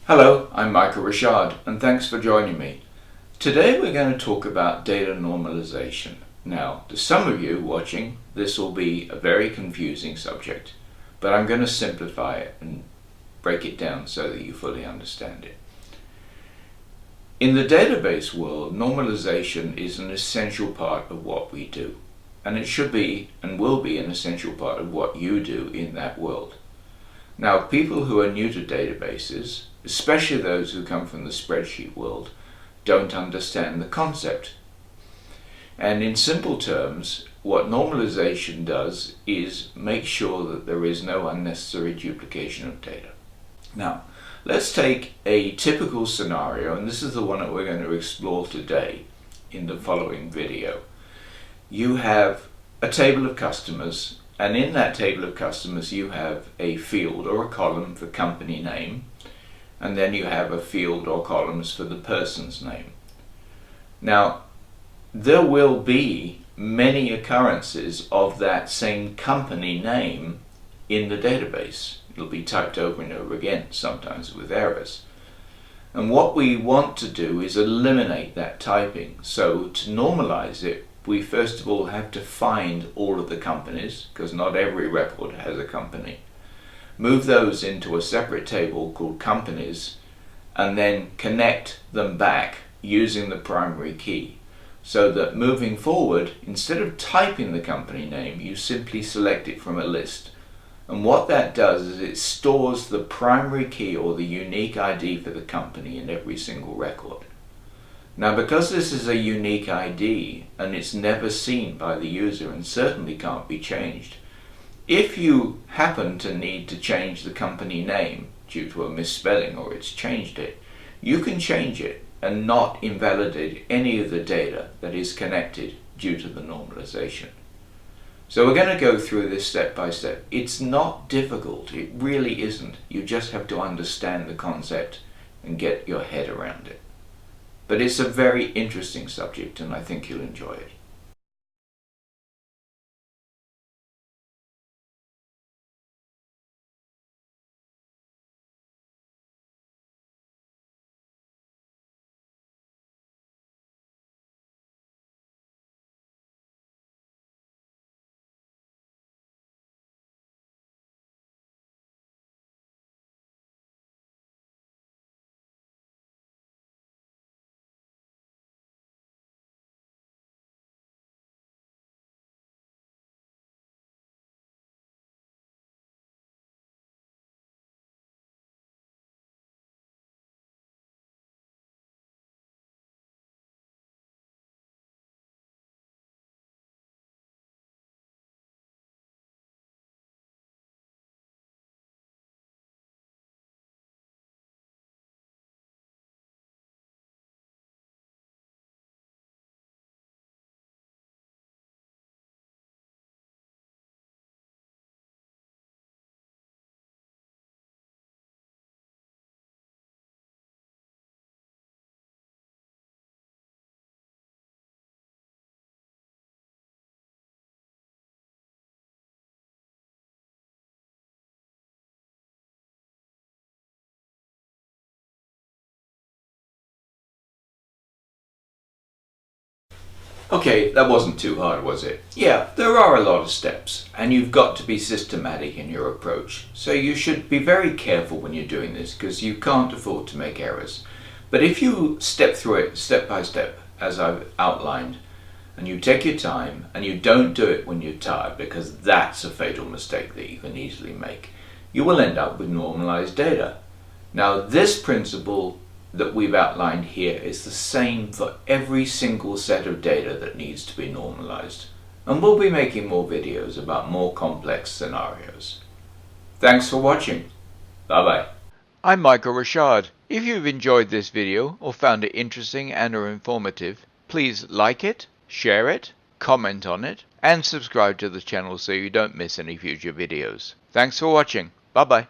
Hello, I'm Michael Richard, and thanks for joining me. Today we're going to talk about data normalization. Now, to some of you watching, this will be a very confusing subject, but I'm going to simplify it and break it down so that you fully understand it. In the database world, normalization is an essential part of what we do, and it should be and will be an essential part of what you do in that world. Now, people who are new to databases, especially those who come from the spreadsheet world, don't understand the concept. And in simple terms, what normalization does is make sure that there is no unnecessary duplication of data. Now, let's take a typical scenario, and this is the one that we're going to explore today in the following video. You have a table of customers, and in that table of customers you have a field or a column for company name, and then you have a field or columns for the person's name. Now, there will be many occurrences of that same company name in the database. It'll be typed over and over again, sometimes with errors. And what we want to do is eliminate that typing. So to normalize it, we first of all have to find all of the companies, because not every record has a company. Move those into a separate table called companies, and then connect them back using the primary key, so that moving forward, instead of typing the company name, you simply select it from a list. And what that does is it stores the primary key or the unique ID for the company in every single record. Now, because this is a unique ID and it's never seen by the user and certainly can't be changed, if you happen to need to change the company name due to a misspelling or it's changed it, you can change it and not invalidate any of the data that is connected due to the normalization. So we're going to go through this step by step. It's not difficult, it really isn't. You just have to understand the concept and get your head around it. But it's a very interesting subject, and I think you'll enjoy it. Okay, that wasn't too hard, was it? Yeah, there are a lot of steps, and you've got to be systematic in your approach. So you should be very careful when you're doing this, because you can't afford to make errors. But if you step through it step by step, as I've outlined, and you take your time, and you don't do it when you're tired, because that's a fatal mistake that you can easily make, you will end up with normalized data. Now, this principle that we've outlined here is the same for every single set of data that needs to be normalized, and we'll be making more videos about more complex scenarios. Thanks for watching. Bye bye. I'm Michael Richard. If you've enjoyed this video or found it interesting and or informative, please like it, share it, comment on it, and subscribe to the channel so you don't miss any future videos. Thanks for watching. Bye bye.